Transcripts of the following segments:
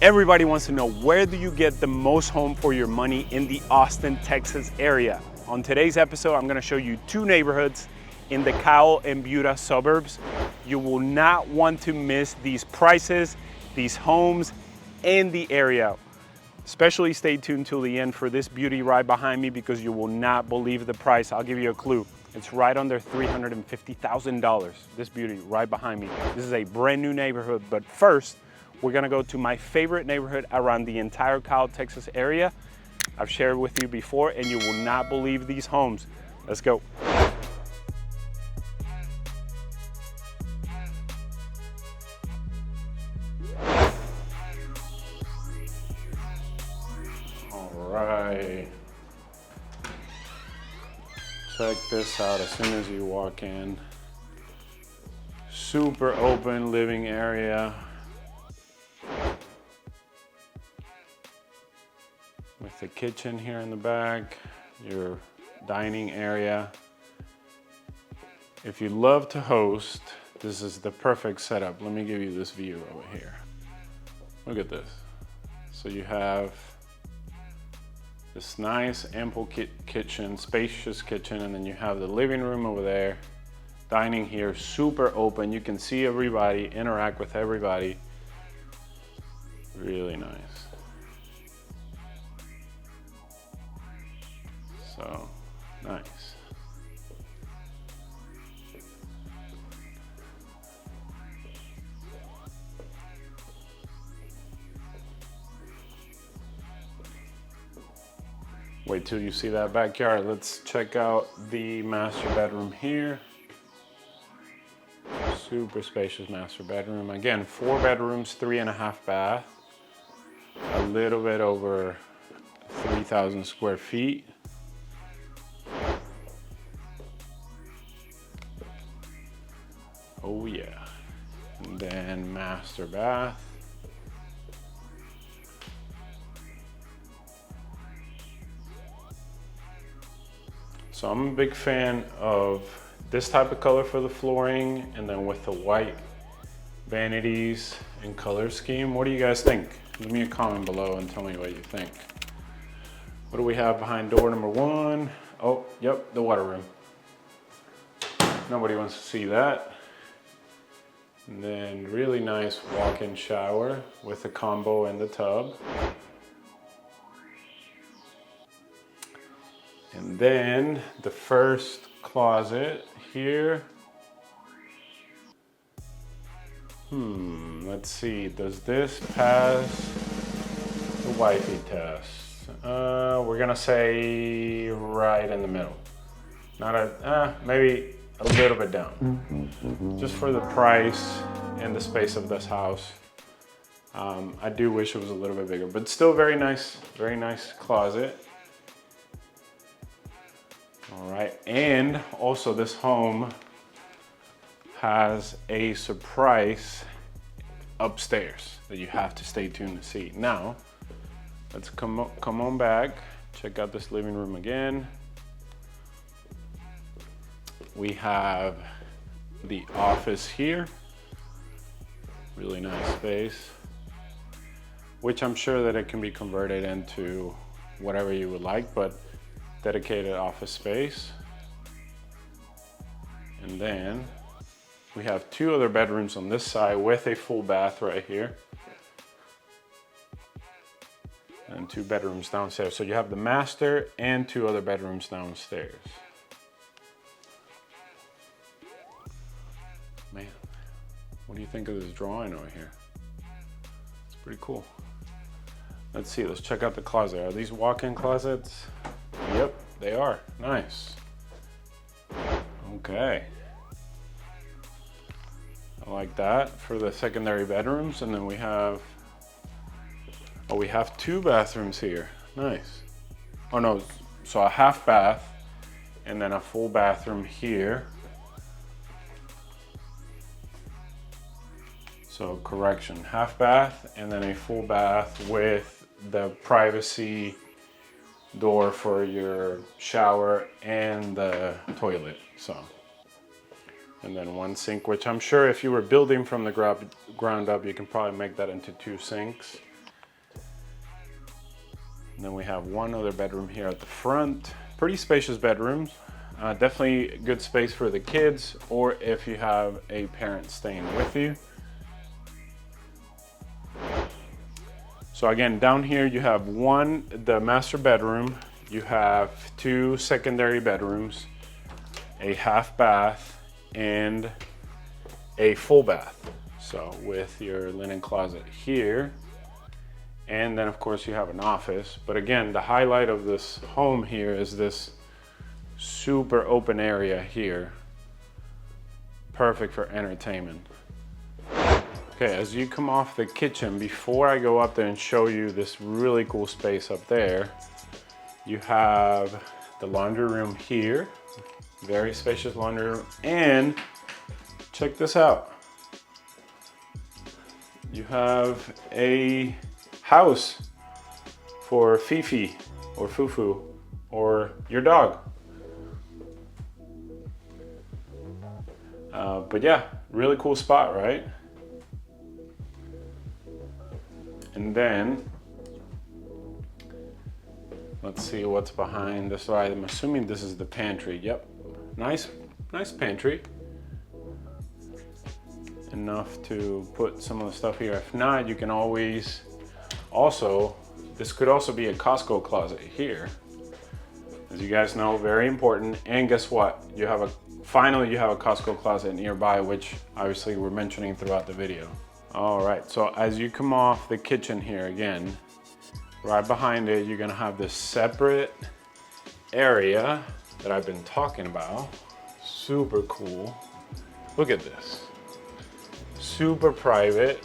Everybody wants to know, where do you get the most home for your money in the Austin, Texas area? On today's episode, I'm gonna show you two neighborhoods in the Kyle and Buda suburbs. You will not want to miss these prices, these homes, and the area. Especially stay tuned till the end for this beauty right behind me because you will not believe the price. I'll give you a clue. It's right under $350,000. This beauty right behind me. This is a brand new neighborhood, but first, we're gonna go to my favorite neighborhood around the entire Kyle, Texas area. I've shared with you before, and you will not believe these homes. Let's go. All right. Check this out as soon as you walk in. Super open living area. With the kitchen here in the back, your dining area. If you love to host, this is the perfect setup. Let me give you this view over here. Look at this. So you have this nice ample kitchen, spacious kitchen, and then you have the living room over there. Dining here, super open. You can see everybody, interact with everybody. Really nice. So, nice. Wait till you see that backyard. Let's check out the master bedroom here. Super spacious master bedroom. Again, 4 bedrooms, 3.5 bath. A little bit over 3,000 square feet. Oh yeah. And then master bath. So I'm a big fan of this type of color for the flooring, and then with the white vanities and color scheme. What do you guys think? Leave me a comment below and tell me what you think. What do we have behind door number 1? Oh, yep, the water room. Nobody wants to see that. And then really nice walk-in shower with a combo in the tub. And then the first closet here. Let's see, does this pass the wifey test? We're gonna say right in the middle. Not a, maybe a little bit down. Just for the price and the space of this house. I do wish it was a little bit bigger, but still very nice closet. All right, and also this home has a surprise upstairs that you have to stay tuned to see. Now, let's come on back, check out this living room again. We have the office here, really nice space, which I'm sure that it can be converted into whatever you would like, but dedicated office space. And then we have 2 other bedrooms on this side with a full bath right here. And 2 bedrooms downstairs. So you have the master and 2 other bedrooms downstairs. Man, what do you think of this drawing over here? It's pretty cool. Let's see, let's check out the closet. Are these walk-in closets? Yep, they are. Nice. Okay. I like that for the secondary bedrooms. And then we have 2 bathrooms here. Nice. Oh no, so a half bath and then a full bathroom here. So correction, half bath and then a full bath with the privacy door for your shower and the toilet. So, and then 1 sink, which I'm sure if you were building from the ground up, you can probably make that into 2 sinks. And then we have one other bedroom here at the front. Pretty spacious bedrooms. Definitely good space for the kids, or if you have a parent staying with you. So again, down here you have the master bedroom. You have 2 secondary bedrooms, a half bath, and a full bath. So with your linen closet here. And then of course you have an office. But again, the highlight of this home here is this super open area here. Perfect for entertainment. Okay, as you come off the kitchen, before I go up there and show you this really cool space up there, you have the laundry room here. Very spacious laundry room. And check this out. You have a house for Fifi or Fufu or your dog. But yeah, really cool spot, right? And then let's see what's behind this. I'm assuming this is the pantry. Yep, nice pantry. Enough to put some of the stuff here. If not, you can always also, this could also be a Costco closet here. As you guys know, very important. And guess what? Finally you have a Costco closet nearby, which obviously we're mentioning throughout the video. All right, so as you come off the kitchen here, again, right behind it, you're gonna have this separate area that I've been talking about. Super cool. Look at this. Super private.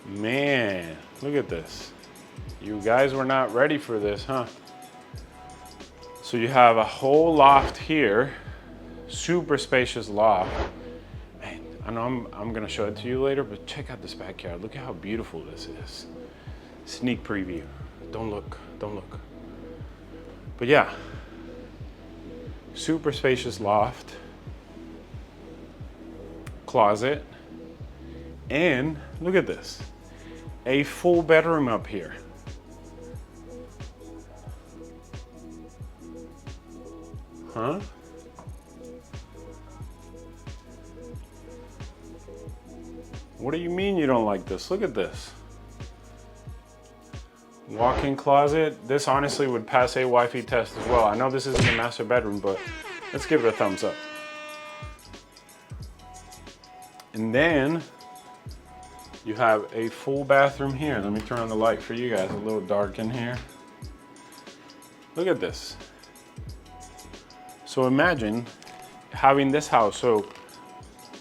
Man, look at this. You guys were not ready for this, huh? So you have a whole loft here, super spacious loft. Man, I know I'm gonna show it to you later, but check out this backyard. Look at how beautiful this is. Sneak preview. Don't look, don't look. But yeah, super spacious loft, closet, and look at this, a full bedroom up here. Huh? What do you mean you don't like this? Look at this. Walk-in closet. This honestly would pass a wifey test as well. I know this isn't a master bedroom, but let's give it a thumbs up. And then you have a full bathroom here. Let me turn on the light for you guys. A little dark in here. Look at this. So imagine having this house. So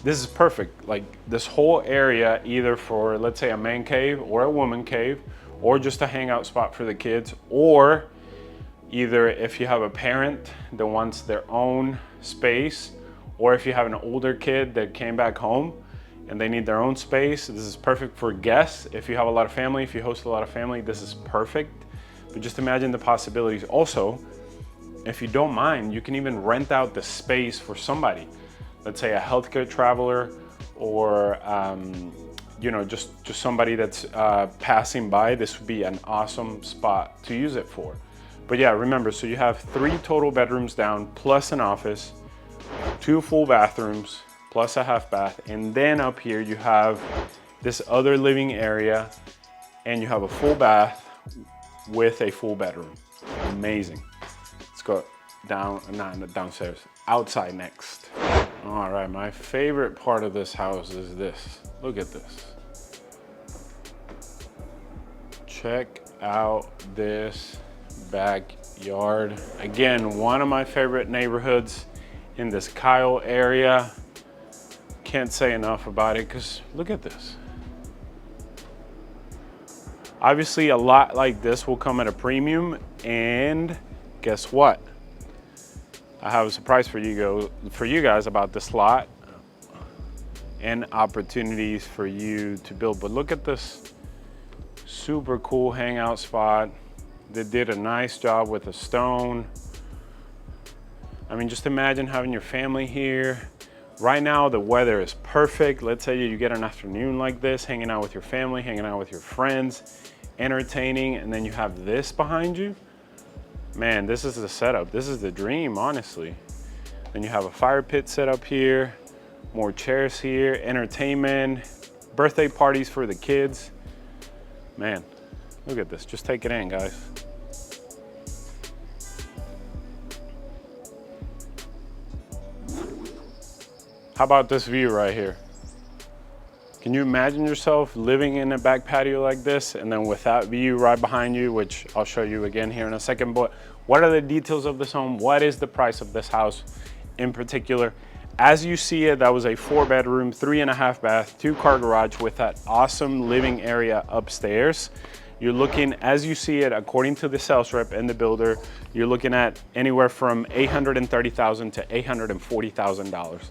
this is perfect. Like this whole area, either for, let's say, a man cave or a woman cave, or just a hangout spot for the kids, or either if you have a parent that wants their own space, or if you have an older kid that came back home and they need their own space. This is perfect for guests. If you have a lot of family, if you host a lot of family, this is perfect. But just imagine the possibilities. Also, if you don't mind, you can even rent out the space for somebody. Let's say a healthcare traveler, or you know, just somebody that's passing by. This would be an awesome spot to use it for. But yeah, remember, so you have 3 total bedrooms down, plus an office, 2 full bathrooms, plus a half bath. And then up here you have this other living area, and you have a full bath with a full bedroom. Amazing. Let's go downstairs, outside next. All right, my favorite part of this house is this. Look at this. Check out this backyard. Again, one of my favorite neighborhoods in this Kyle area. Can't say enough about it, because look at this. Obviously, a lot like this will come at a premium, and guess what? I have a surprise for you guys about this lot and opportunities for you to build. But look at this super cool hangout spot. They did a nice job with the stone. I mean, just imagine having your family here. Right now, the weather is perfect. Let's say you get an afternoon like this, hanging out with your family, hanging out with your friends. entertaining, and then you have this behind you. Man, this is the setup. This is the dream, honestly. Then you have a fire pit set up here, more chairs here, entertainment, birthday parties for the kids. Man, look at this. Just take it in, guys. How about this view right here? Can you imagine yourself living in a back patio like this, and then with that view right behind you, which I'll show you again here in a second, but what are the details of this home? What is the price of this house in particular? As you see it, that was a 4-bedroom, 3.5 bath, 2-car garage with that awesome living area upstairs. You're looking, as you see it, according to the sales rep and the builder, you're looking at anywhere from $830,000 to $840,000.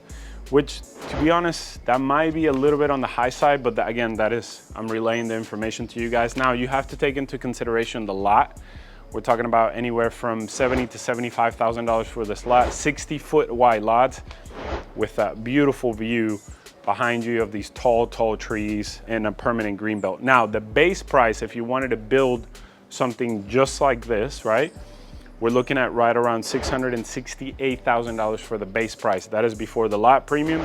Which, to be honest, that might be a little bit on the high side, but again, I'm relaying the information to you guys. Now, you have to take into consideration the lot. We're talking about anywhere from $70,000 to $75,000 for this lot, 60-foot wide lot with that beautiful view behind you of these tall, tall trees and a permanent green belt. Now, the base price, if you wanted to build something just like this, right? We're looking at right around $668,000 for the base price. That is before the lot premium,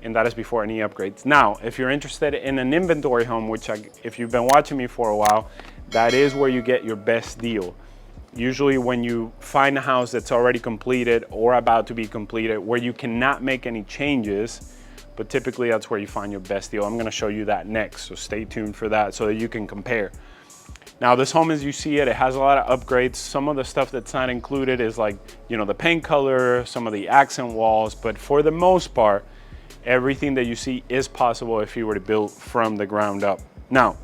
and that is before any upgrades. Now, if you're interested in an inventory home, which if you've been watching me for a while, that is where you get your best deal. Usually when you find a house that's already completed or about to be completed, where you cannot make any changes, but typically that's where you find your best deal. I'm gonna show you that next, so stay tuned for that so that you can compare. Now, this home, as you see it, it has a lot of upgrades. Some of the stuff that's not included is like, you know, the paint color, some of the accent walls, but for the most part, everything that you see is possible if you were to build from the ground up. Now,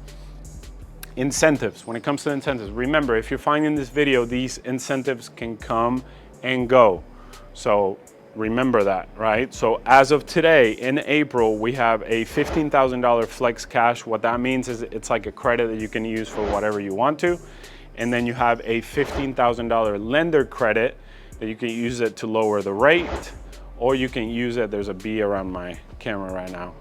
incentives. When it comes to incentives, remember, if you're finding this video, these incentives can come and go. So remember that, right? So as of today, in April, we have a $15,000 flex cash. What that means is it's like a credit that you can use for whatever you want to. And then you have a $15,000 lender credit that you can use it to lower the rate, or you can use it, there's a bee around my camera right now,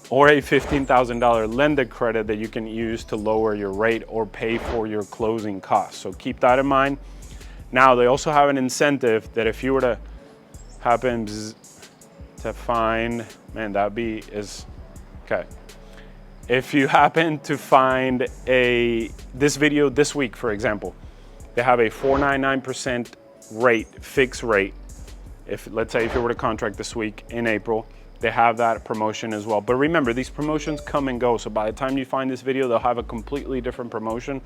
or a $15,000 lender credit that you can use to lower your rate or pay for your closing costs. So keep that in mind. Now, they also have an incentive that if you were to happen to find, man, that bee is, okay. If you happen to find this video this week, for example, they have a 4.99% rate, fixed rate. Let's say if you were to contract this week in April, they have that promotion as well. But remember, these promotions come and go. So by the time you find this video, they'll have a completely different promotion.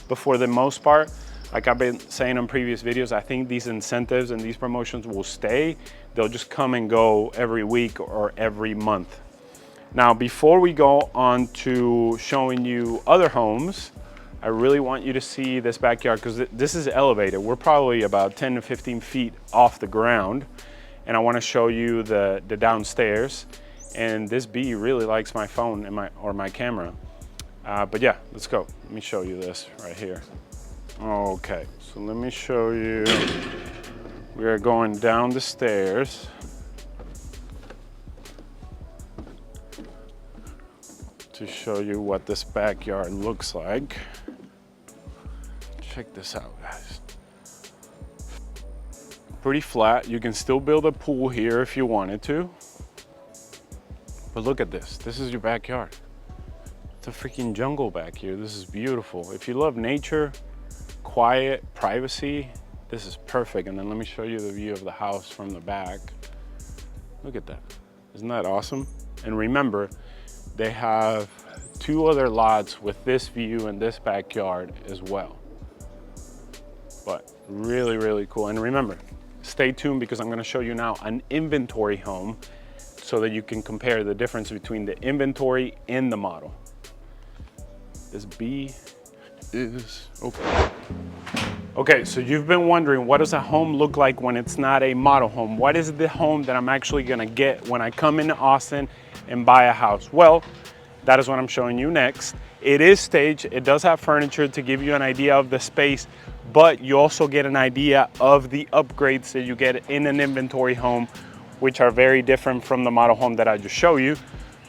But for the most part, like I've been saying in previous videos, I think these incentives and these promotions will stay. They'll just come and go every week or every month. Now, before we go on to showing you other homes, I really want you to see this backyard because this is elevated. We're probably about 10 to 15 feet off the ground. And I want to show you the downstairs. And this bee really likes my phone and my camera. But yeah, let's go. Let me show you this right here. Okay, so let me show you. We are going down the stairs. To show you what this backyard looks like. Check this out, guys. Pretty flat. You can still build a pool here if you wanted to. But look at this. This is your backyard. It's a freaking jungle back here. This is beautiful. If you love nature, quiet, privacy, this is perfect. And then let me show you the view of the house from the back. Look at that. Isn't that awesome? And remember, they have 2 other lots with this view and this backyard as well. But really, really cool. And remember, stay tuned because I'm going to show you now an inventory home so that you can compare the difference between the inventory and the model. This bee is open. Okay, so you've been wondering, what does a home look like when it's not a model home? What is the home that I'm actually going to get when I come into Austin and buy a house? Well, that is what I'm showing you next. It is staged. It does have furniture to give you an idea of the space, but you also get an idea of the upgrades that you get in an inventory home, which are very different from the model home that I just showed you.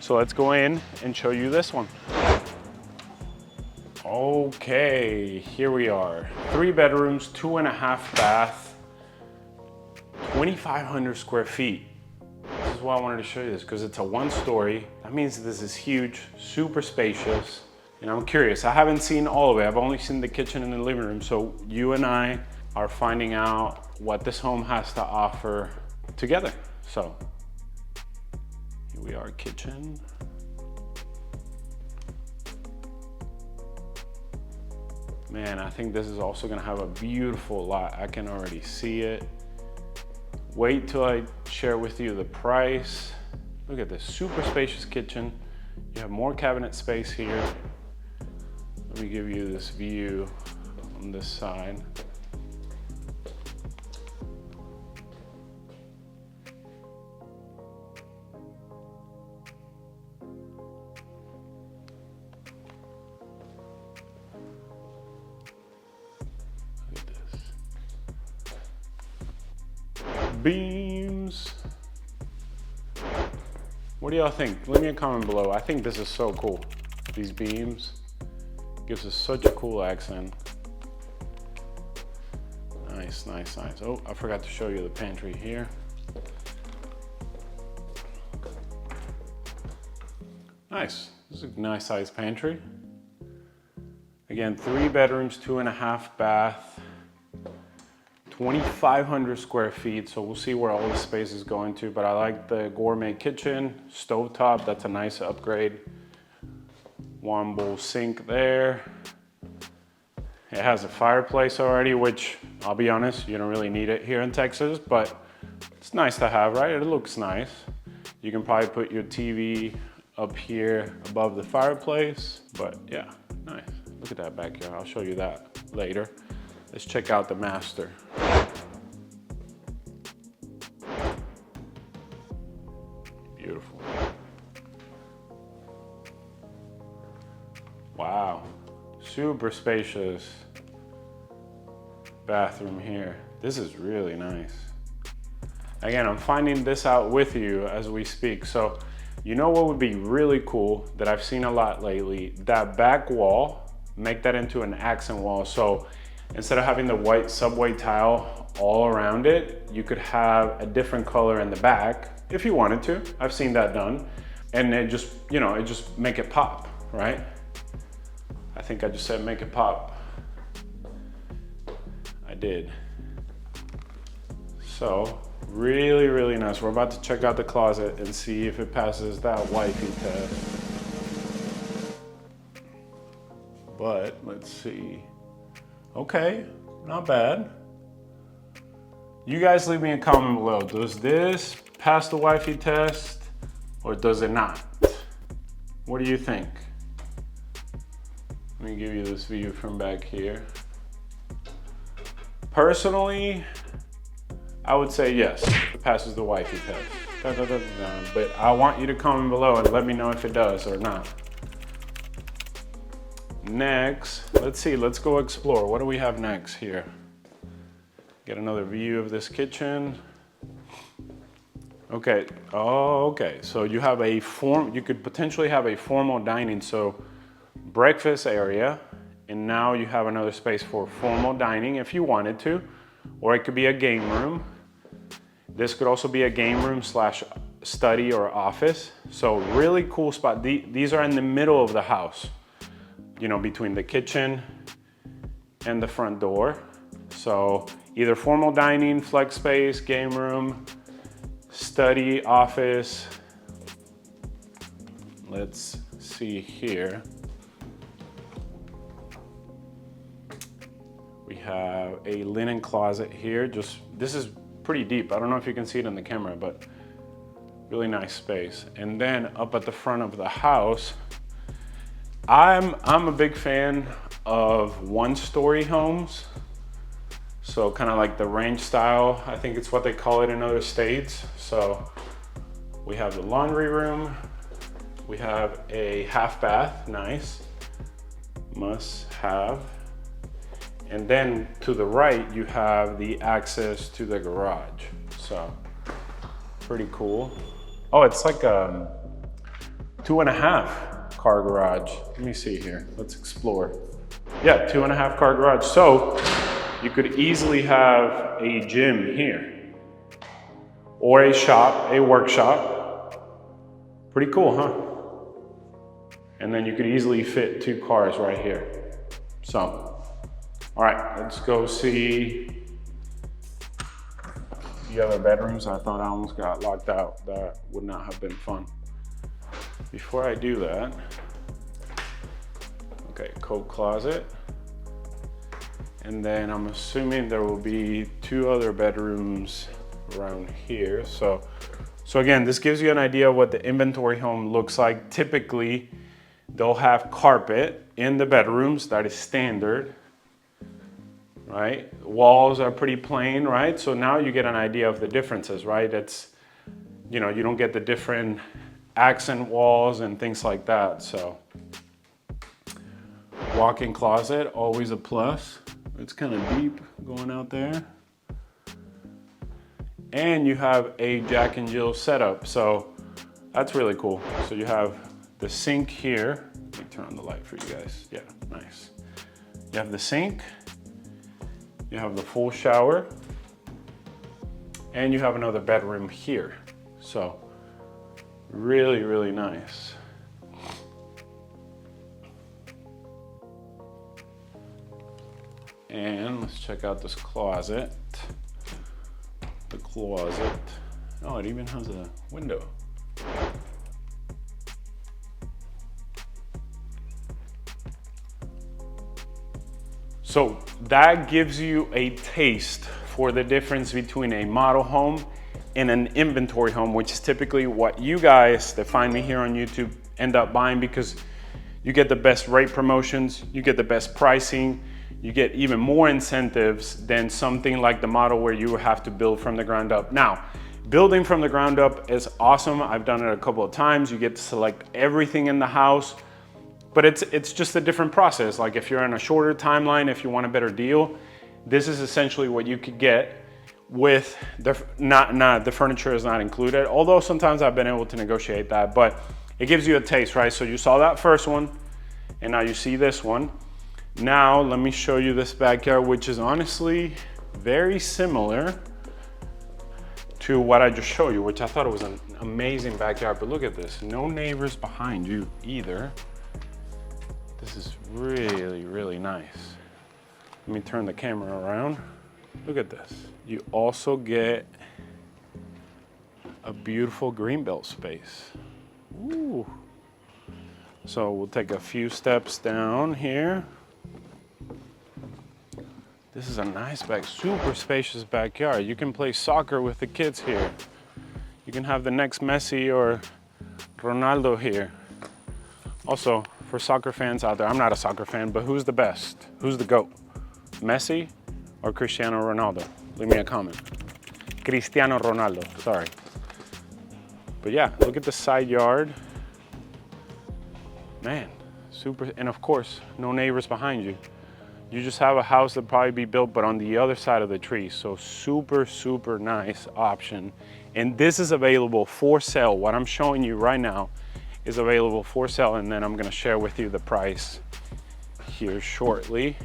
So let's go in and show you this one. Okay, here we are. 3 bedrooms, 2.5 bath, 2,500 square feet. This is why I wanted to show you this, because it's a 1-story. That means this is huge, super spacious. And I'm curious, I haven't seen all of it. I've only seen the kitchen and the living room. So you and I are finding out what this home has to offer together. So here we are, kitchen. Man, I think this is also gonna have a beautiful lot. I can already see it. Wait till I share with you the price. Look at this super spacious kitchen. You have more cabinet space here. Let me give you this view on this side. Beams. What do y'all think? Leave me a comment below. I think this is so cool. These beams gives us such a cool accent. Nice, nice, nice. Oh, I forgot to show you the pantry here. Nice. This is a nice sized pantry. Again, 3 bedrooms, 2.5 bath. 2,500 square feet, so we'll see where all the space is going to, but I like the gourmet kitchen, stovetop, that's a nice upgrade. 1 bowl sink there. It has a fireplace already, which I'll be honest, you don't really need it here in Texas, but it's nice to have, right? It looks nice. You can probably put your TV up here above the fireplace, but yeah, nice. Look at that backyard, I'll show you that later. Let's check out the master. Beautiful. Wow, super spacious bathroom here. This is really nice. Again, I'm finding this out with you as we speak. So, you know what would be really cool that I've seen a lot lately? That back wall, make that into an accent wall. So, instead of having the white subway tile all around it, you could have a different color in the back if you wanted to. I've seen that done. And it just, you know, it just make it pop, right? I think I just said make it pop. I did. So, really, really nice. We're about to check out the closet and see if it passes that wifey test. But let's see. Okay, not bad. You guys leave me a comment below. Does this pass the wifey test or does it not? What do you think? Let me give you this view from back here. Personally, I would say yes, it passes the wifey test. But I want you to comment below and let me know if it does or not. Next, let's see, let's go explore. What do we have next here? Get another view of this kitchen. Okay, oh, okay. So you have you could potentially have a formal dining, so breakfast area, and now you have another space for formal dining if you wanted to, or it could be a game room. This could also be a game room slash study or office. So really cool spot. These are in the middle of the house, you know, between the kitchen and the front door. So either formal dining, flex space, game room, study, office. Let's see here. We have a linen closet here. This is pretty deep. I don't know if you can see it in the camera, but really nice space. And then up at the front of the house, I'm a big fan of 1-story homes. So kind of like the ranch style. I think it's what they call it in other states. So we have the laundry room. We have a half bath, nice, must have. And then to the right, you have the access to the garage. So pretty cool. Oh, it's like a 2.5 car garage. Let me see here, let's explore. Yeah, 2.5 car garage. So you could easily have a gym here or a shop, a workshop. Pretty cool, huh? And then you could easily fit 2 cars right here. So, all right, let's go see the other bedrooms. I thought I almost got locked out. That would not have been fun. Before I do that, okay, coat closet. And then I'm assuming there will be 2 other bedrooms around here. So again, this gives you an idea of what the inventory home looks like. Typically, they'll have carpet in the bedrooms. That is standard, right? Walls are pretty plain, right? So now you get an idea of the differences, right? It's, you know, you don't get the different accent walls and things like that. So walk-in closet, always a plus. It's kind of deep going out there. And you have a Jack and Jill setup. So that's really cool. So you have the sink here. Let me turn on the light for you guys. Yeah, nice. You have the sink. You have the full shower. And you have another bedroom here. So really, really nice. And let's check out this closet. The closet. Oh, it even has a window. So that gives you a taste for the difference between a model home and an inventory home, which is typically what you guys that find me here on YouTube end up buying, because you get the best rate promotions, you get the best pricing, you get even more incentives than something like the model where you have to build from the ground up. Now, building from the ground up is awesome. I've done it a couple of times. You get to select everything in the house, but it's just a different process. Like if you're on a shorter timeline, if you want a better deal, this is essentially what you could get with the furniture is not included. Although sometimes I've been able to negotiate that, but it gives you a taste, right? So you saw that first one, and now you see this one. Now, let me show you this backyard, which is honestly very similar to what I just showed you, which I thought it was an amazing backyard. But look at this, no neighbors behind you either. This is really, really nice. Let me turn the camera around. Look at this. You also get a beautiful greenbelt space. Ooh. So we'll take a few steps down here. This is a nice super spacious backyard. You can play soccer with the kids here. You can have the next Messi or Ronaldo here. Also, for soccer fans out there, I'm not a soccer fan, but who's the best? Who's the GOAT? Messi or Cristiano Ronaldo? Leave me a comment. Cristiano Ronaldo, sorry. But yeah, look at the side yard. Man, super, and of course, no neighbors behind you. You just have a house that probably be built, but on the other side of the tree. So super, super nice option. And this is available for sale. What I'm showing you right now is available for sale. And then I'm gonna share with you the price here shortly.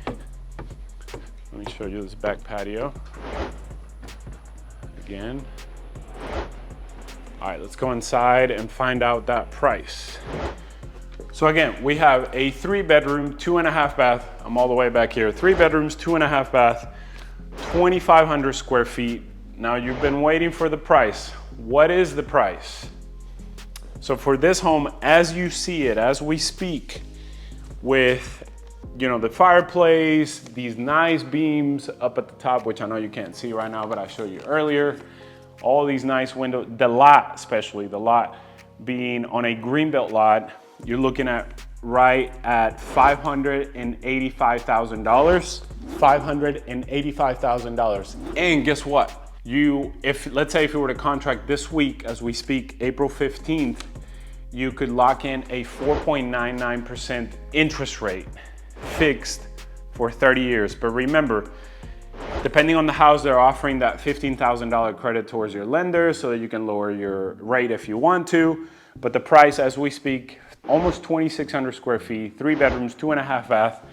Let me show you this back patio. Again. All right, let's go inside and find out that price. So again, we have a 3-bedroom, 2.5 bath. I'm all the way back here. 3 bedrooms, 2.5 bath, 2,500 square feet. Now you've been waiting for the price. What is the price? So for this home, as you see it, as we speak, with, you know, the fireplace, these nice beams up at the top, which I know you can't see right now, but I showed you earlier, all these nice windows, the lot, especially the lot being on a greenbelt lot, you're looking at right at $585,000. $585,000. And guess what? Let's say if you were to contract this week as we speak, April 15th, you could lock in a 4.99% interest rate fixed for 30 years. But remember, depending on the house, they're offering that $15,000 credit towards your lender so that you can lower your rate if you want to. But the price as we speak, almost 2,600 square feet, 3 bedrooms, 2.5 bath,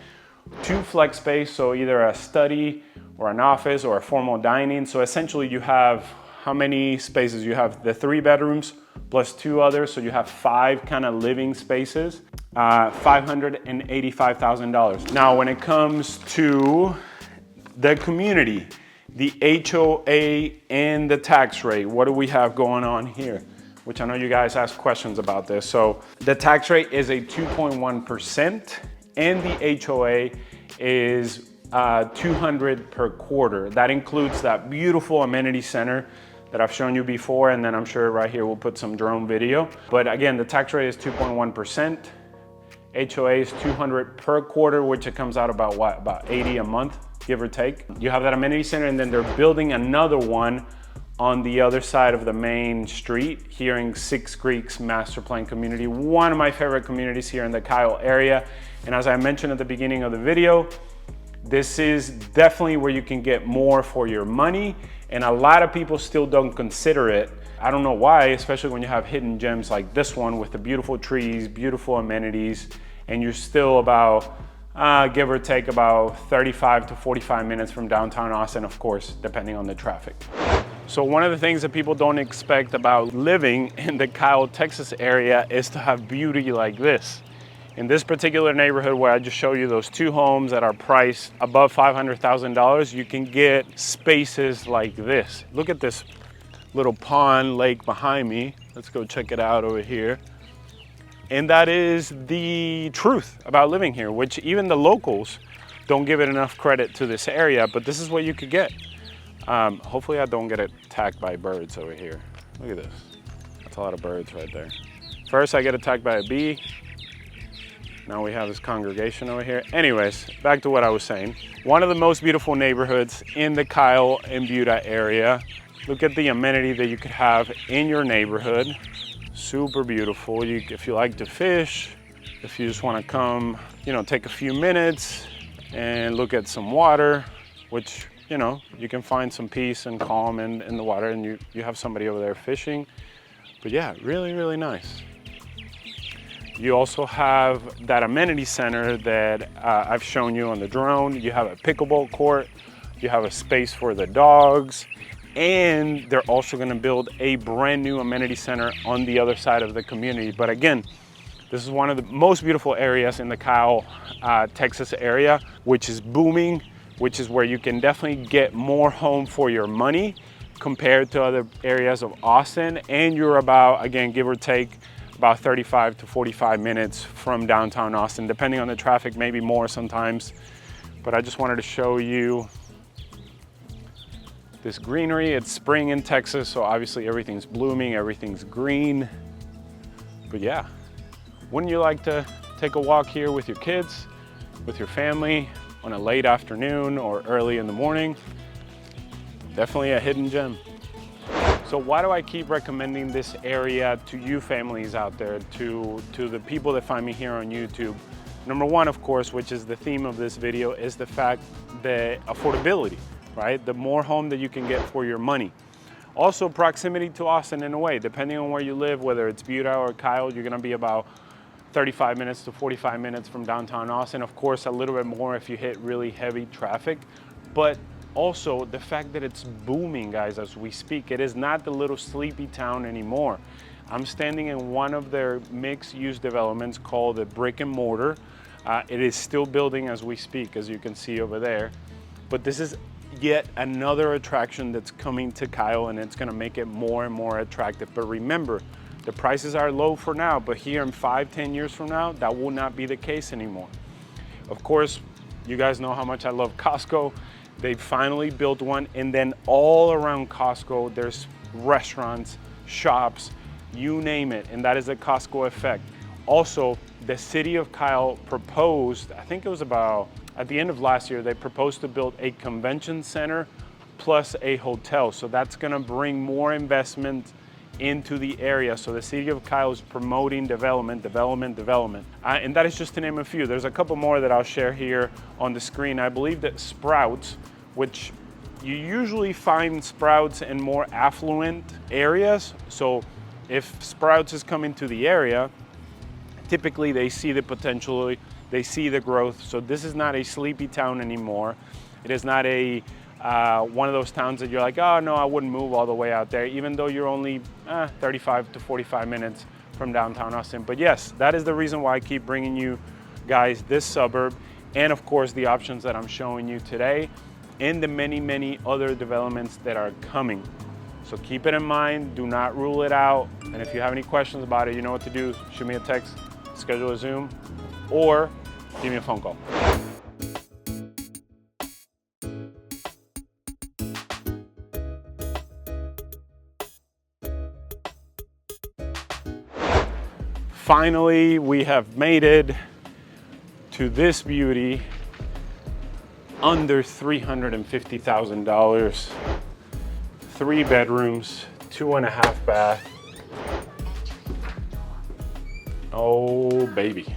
2 flex space, so either a study or an office or a formal dining. So essentially you have, how many spaces? You have the 3 bedrooms plus 2 others, so you have 5 kind of living spaces, $585,000. Now, when it comes to the community, the HOA and the tax rate, what do we have going on here? Which I know you guys asked questions about this. So the tax rate is a 2.1% and the HOA is $200 per quarter. That includes that beautiful amenity center that I've shown you before, and then I'm sure right here we'll put some drone video. But again, the tax rate is 2.1%. HOA is $200 per quarter, which it comes out about what? About $80 a month, give or take. You have that amenity center, and then they're building another one on the other side of the main street here in Six Creeks Master Plan Community, one of my favorite communities here in the Kyle area. And as I mentioned at the beginning of the video, this is definitely where you can get more for your money, and a lot of people still don't consider it. I don't know why, especially when you have hidden gems like this one with the beautiful trees, beautiful amenities, and you're still about, give or take, about 35 to 45 minutes from downtown Austin, of course, depending on the traffic. So one of the things that people don't expect about living in the Kyle, Texas area is to have beauty like this. In this particular neighborhood where I just showed you those 2 homes that are priced above $500,000, you can get spaces like this. Look at this little pond lake behind me. Let's go check it out over here. And that is the truth about living here, which even the locals don't give it enough credit to this area, but this is what you could get. Hopefully I don't get attacked by birds over here. Look at this. That's a lot of birds right there. First I get attacked by a bee. Now we have this congregation over here. Anyways, back to what I was saying. One of the most beautiful neighborhoods in the Kyle and Buda area. Look at the amenity that you could have in your neighborhood. Super beautiful. If you like to fish, if you just want to come, take a few minutes and look at some water, which, you can find some peace and calm in the water, and you have somebody over there fishing. But yeah, really, really nice. You also have that amenity center that I've shown you on the drone. You have a pickleball court, you have a space for the dogs, and they're also gonna build a brand new amenity center on the other side of the community. But again, this is one of the most beautiful areas in the Kyle, Texas area, which is booming, which is where you can definitely get more home for your money compared to other areas of Austin. And you're about, again, give or take, about 35 to 45 minutes from downtown Austin, depending on the traffic, maybe more sometimes. But I just wanted to show you this greenery. It's spring in Texas, so obviously everything's blooming, everything's green. But yeah, wouldn't you like to take a walk here with your kids, with your family on a late afternoon or early in the morning? Definitely a hidden gem. So why do I keep recommending this area to you families out there, to the people that find me here on YouTube? Number one, of course, which is the theme of this video, is the fact that affordability, right? The more home that you can get for your money. Also, proximity to Austin in a way, depending on where you live, whether it's Buda or Kyle, you're gonna be about 35 minutes to 45 minutes from downtown Austin. Of course, a little bit more if you hit really heavy traffic, but also the fact that it's booming, guys, as we speak. It is not the little sleepy town anymore. I'm standing in one of their mixed-use developments called the Brick and Mortar. It is still building as we speak, as you can see over there. But this is yet another attraction that's coming to Kyle, and it's gonna make it more and more attractive. But remember, the prices are low for now, but here in 5-10 years from now, that will not be the case anymore. Of course, you guys know how much I love Costco. They finally built one, and then all around Costco, there's restaurants, shops, you name it, and that is the Costco effect. Also, the city of Kyle proposed, I think it was about, at the end of last year, they proposed to build a convention center plus a hotel. So that's gonna bring more investment into the area. So the city of Kyle is promoting development. And that is just to name a few. There's a couple more that I'll share here on the screen. I believe that Sprouts, which you usually find Sprouts in more affluent areas. So if Sprouts is coming to the area, typically they see the potential they see the growth. So this is not a sleepy town anymore. It is not a one of those towns that you're like, oh no, I wouldn't move all the way out there, even though you're only 35 to 45 minutes from downtown Austin. But yes, that is the reason why I keep bringing you guys this suburb, and of course the options that I'm showing you today, and the many other developments that are coming. So keep it in mind, do not rule it out. And if you have any questions about it, you know what to do. Shoot me a text, schedule a Zoom, or give me a phone call. Finally, we have made it to this beauty, under $350,000. 3 bedrooms, 2.5 bath. Oh, baby.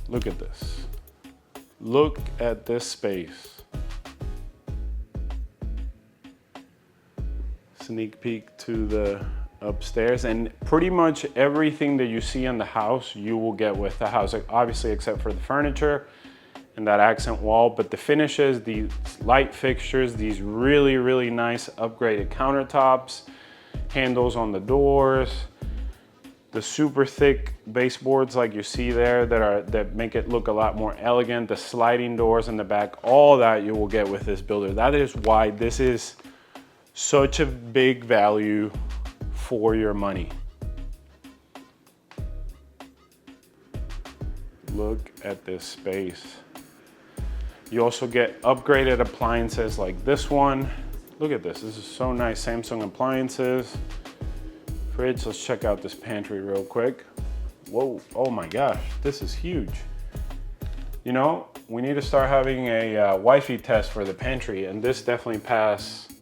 Look at this. Look at this space. Sneak peek to the upstairs, and pretty much everything that you see in the house you will get with the house, obviously except for the furniture and that accent wall. But the finishes, these light fixtures, these really nice upgraded countertops, handles on the doors, the super thick baseboards like you see there that make it look a lot more elegant, the sliding doors in the back, all that you will get with this builder. That is why this is such a big value for your money. Look at this space. You also get upgraded appliances like this one. Look at this, this is so nice. Samsung appliances, fridge. Let's check out this pantry real quick. Whoa, oh my gosh, this is huge. You know, we need to start having a Wi-Fi test for the pantry, and this definitely passed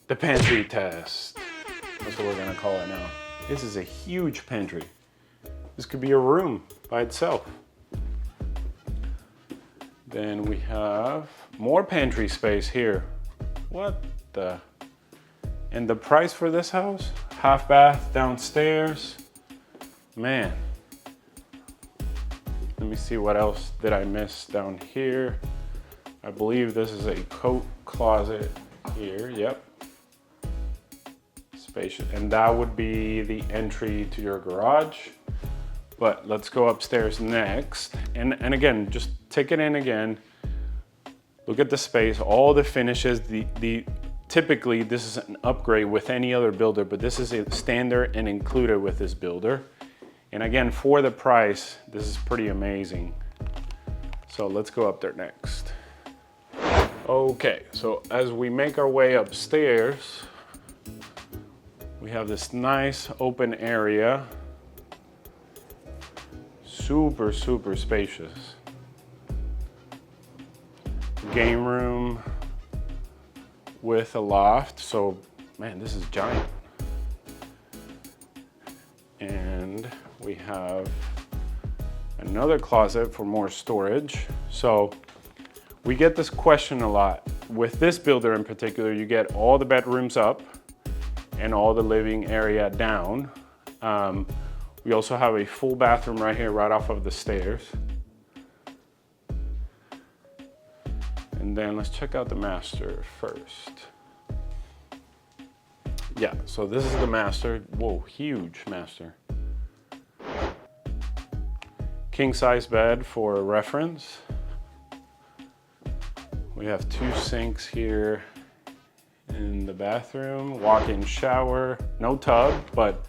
the pantry test. That's what we're gonna call it now. This is a huge pantry. This could be a room by itself. Then we have more pantry space here. What the? And the price for this house? Half bath downstairs. Man. Let me see what else did I miss down here. I believe this is a coat closet here, yep. Spacious, and that would be the entry to your garage. But let's go upstairs next. And again, just take it in again. Look at the space, all the finishes. Typically, this is an upgrade with any other builder, but this is a standard and included with this builder. And again, for the price, this is pretty amazing. So let's go up there next. Okay, so as we make our way upstairs, we have this nice open area. Super spacious. Game room with a loft. So, man, this is giant. And we have another closet for more storage. So we get this question a lot. With this builder in particular, you get all the bedrooms up and all the living area down. We also have a full bathroom right here, right off of the stairs. And then let's check out the master first. Yeah, so this is the master. Whoa, huge master. King size bed for reference. We have 2 sinks here in the bathroom, walk-in shower, no tub, but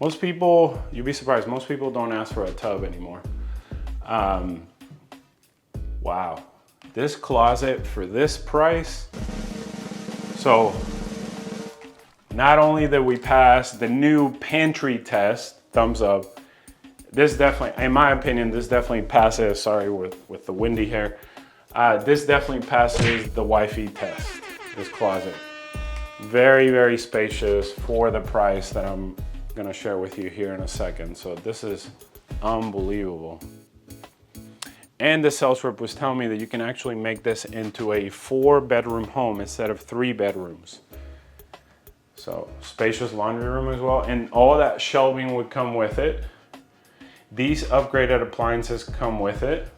most people, you'd be surprised, most people don't ask for a tub anymore. Wow, this closet for this price. So not only did we pass the new pantry test, thumbs up, this definitely, in my opinion, this definitely passes, sorry with the windy hair, this definitely passes the Wi-Fi test, this closet. Very spacious for the price that I'm gonna share with you here in a second. So this is unbelievable. And the sales rep was telling me that you can actually make this into a 4-bedroom home instead of 3 bedrooms. So spacious laundry room as well. And all that shelving would come with it. These upgraded appliances come with it.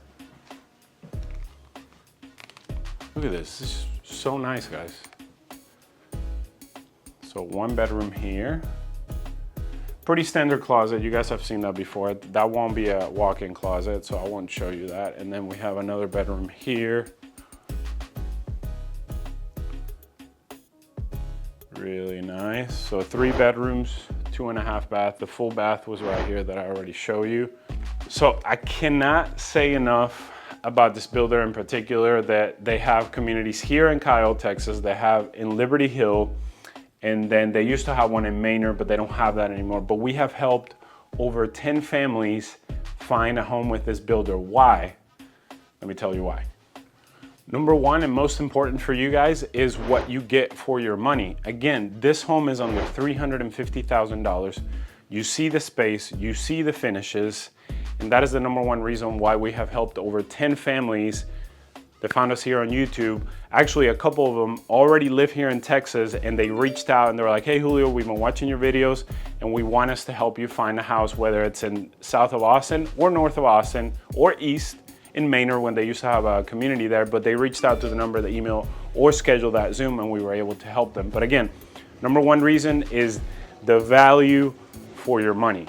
Look at this, this is so nice, guys. So 1 bedroom here. Pretty standard closet, you guys have seen that before. That won't be a walk-in closet, so I won't show you that. And then we have another bedroom here. Really nice. So 3 bedrooms, 2.5 bath. The full bath was right here that I already showed you. So I cannot say enough about this builder in particular, that they have communities here in Kyle, Texas. They have in Liberty Hill, and then they used to have one in Manor, but they don't have that anymore. But we have helped over 10 families find a home with this builder. Why? Let me tell you why. Number one, and most important for you guys, is what you get for your money. Again, this home is under $350,000. You see the space, you see the finishes, and that is the number one reason why we have helped over 10 families that found us here on YouTube. Actually, a couple of them already live here in Texas, and they reached out and they were like, hey Julio, we've been watching your videos and we want us to help you find a house, whether it's in south of Austin or north of Austin or east in Manor, when they used to have a community there, but they reached out to the number, the email, or scheduled that Zoom, and we were able to help them. But again, number one reason is the value for your money.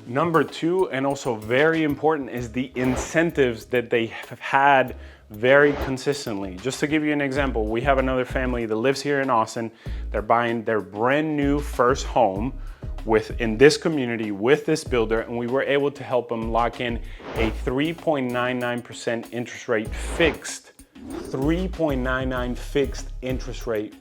Number two, and also very important, is the incentives that they have had very consistently. Just to give you an example, we have another family that lives here in Austin. They're buying their brand new first home in this community with this builder, and we were able to help them lock in a 3.99% interest rate fixed. 3.99 fixed interest rate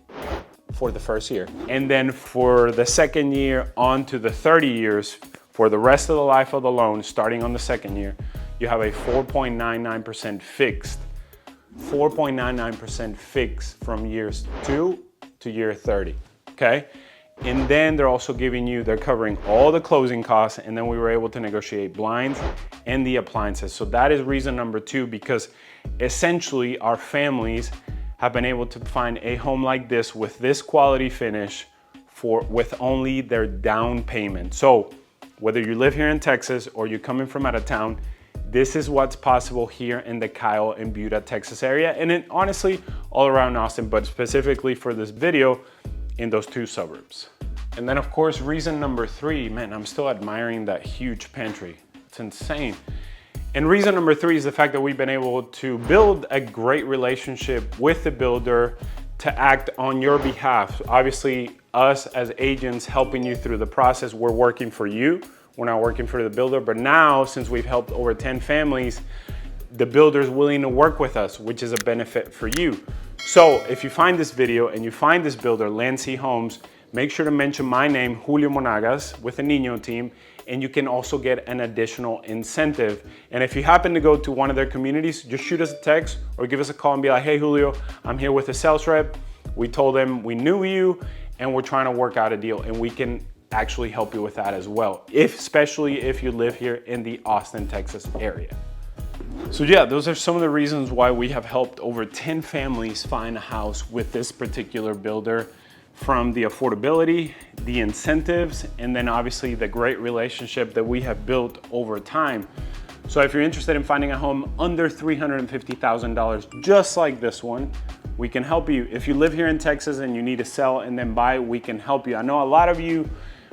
for the first year. And then for the second year on to the 30 years, for the rest of the life of the loan, starting on the second year, you have a 4.99% fixed. 4.99% fixed from years 2 to year 30, okay? And then they're also giving you, they're covering all the closing costs, and then we were able to negotiate blinds and the appliances. So that is reason number two, because essentially our families have been able to find a home like this with this quality finish with only their down payment. So whether you live here in Texas or you're coming from out of town, this is what's possible here in the Kyle and Buda, Texas area. And then honestly, all around Austin, but specifically for this video, in those 2 suburbs. And then of course, reason number 3, man, I'm still admiring that huge pantry. It's insane. And reason number 3 is the fact that we've been able to build a great relationship with the builder to act on your behalf. Obviously, us as agents helping you through the process, we're working for you. We're not working for the builder, but now since we've helped over 10 families, the builder's willing to work with us, which is a benefit for you. So if you find this video and you find this builder, Lancy Homes, make sure to mention my name, Julio Monagas, with the Nino team, and you can also get an additional incentive. And if you happen to go to one of their communities, just shoot us a text or give us a call and be like, hey Julio, I'm here with a sales rep. We told them we knew you and we're trying to work out a deal, and we can actually help you with that as well, especially if you live here in the Austin, Texas area. So yeah, those are some of the reasons why we have helped over 10 families find a house with this particular builder, from the affordability, the incentives, and then obviously the great relationship that we have built over time. So if you're interested in finding a home under $350,000, just like this one, we can help you. If you live here in Texas and you need to sell and then buy, we can help you. I know a lot of you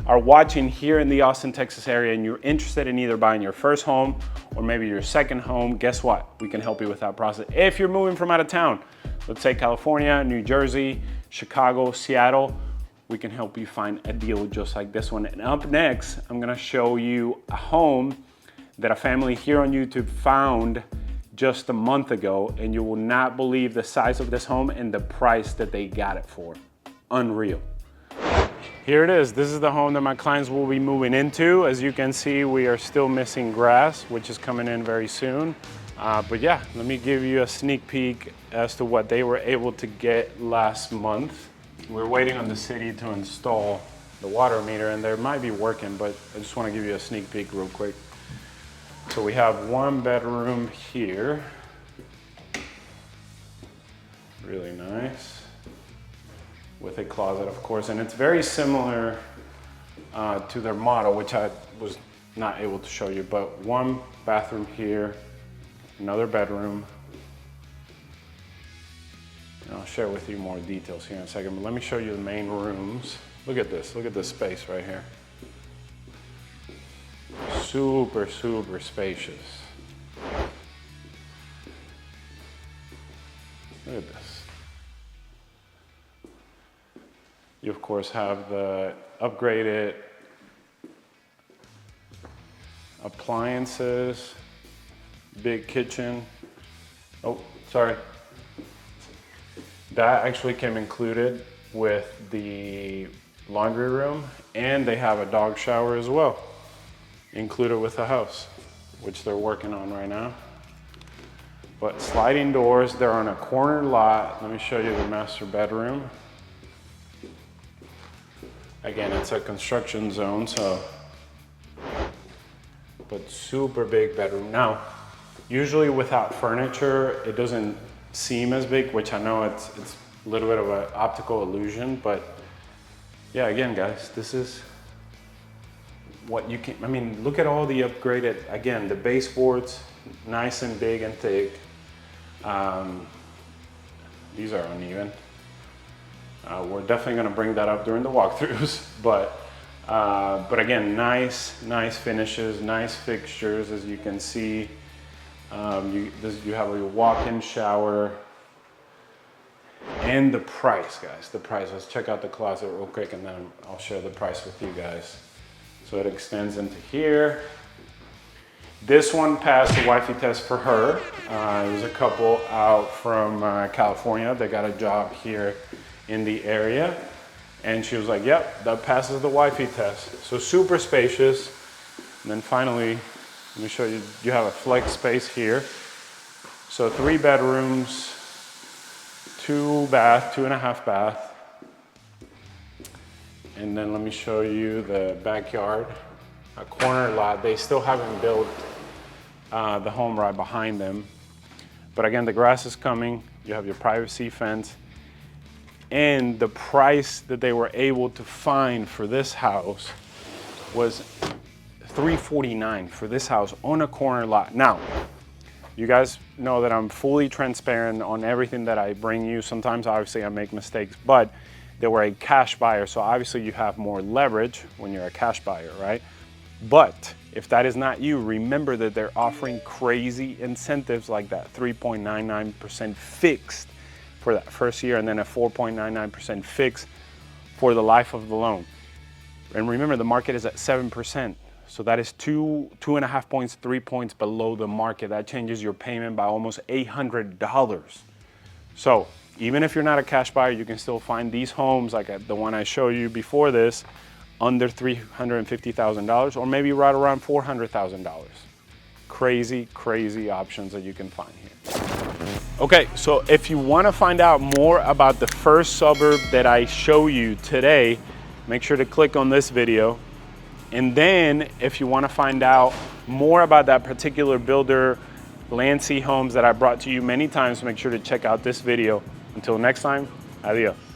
are watching here in the Austin, Texas area, and you're interested in either buying your first home or maybe your second home. Guess what? We can help you with that process. If you're moving from out of town, let's say California, New Jersey, Chicago, Seattle, we can help you find a deal just like this one. And up next, I'm gonna show you a home that a family here on YouTube found just a month ago, and you will not believe the size of this home and the price that they got it for. Unreal. Here it is. This is the home that my clients will be moving into. As you can see, we are still missing grass, which is coming in very soon. But yeah, let me give you a sneak peek as to what they were able to get last month. We're waiting on the city to install the water meter, and they might be working, but I just want to give you a sneak peek real quick. So we have 1 bedroom here. Really nice. with a closet, of course. And it's very similar to their model, which I was not able to show you, but one bathroom here, another bedroom. And I'll share with you more details here in a second, but let me show you the main rooms. Look at this space right here. Super, super spacious. Look at this. You of course have the upgraded appliances, big kitchen. Oh, sorry. That actually came included with the laundry room, and they have a dog shower as well, included with the house, which they're working on right now. But sliding doors, they're on a corner lot. Let me show you the master bedroom. Again, it's a construction zone, so, but super big bedroom. Now, usually without furniture, it doesn't seem as big, which I know it's a little bit of an optical illusion, but yeah, again, guys, this is what you can, I mean, look at all the upgraded, again, the baseboards, nice and big and thick. These are uneven. We're definitely gonna bring that up during the walkthroughs, but again, nice finishes, nice fixtures, as you can see. You have a walk-in shower. And the price, guys, the price. Let's check out the closet real quick and then I'll share the price with you guys. So it extends into here. This one passed the wifey test for her. It was a couple out from California. They got a job here in the area. And she was like, yep, that passes the wifey test. So super spacious. And then finally, let me show you, you have a flex space here. So 3 bedrooms, 2.5 bath. And then let me show you the backyard, a corner lot. They still haven't built the home right behind them. But again, the grass is coming. You have your privacy fence. And the price that they were able to find for this house was $349 for this house on a corner lot. Now, you guys know that I'm fully transparent on everything that I bring you. Sometimes, obviously, I make mistakes, but they were a cash buyer, so obviously you have more leverage when you're a cash buyer, right? But if that is not you, remember that they're offering crazy incentives like that, 3.99% fixed for that first year, and then a 4.99% fixed for the life of the loan. And remember, the market is at 7%. So that is 2.5 points, 3 points below the market. That changes your payment by almost $800. So even if you're not a cash buyer, you can still find these homes like the one I showed you before this, under $350,000, or maybe right around $400,000. Crazy, crazy options that you can find here. Okay, so if you want to find out more about the first suburb that I show you today, make sure to click on this video. And then if you want to find out more about that particular builder, Landsea Homes, that I brought to you many times, make sure to check out this video. Until next time, adios.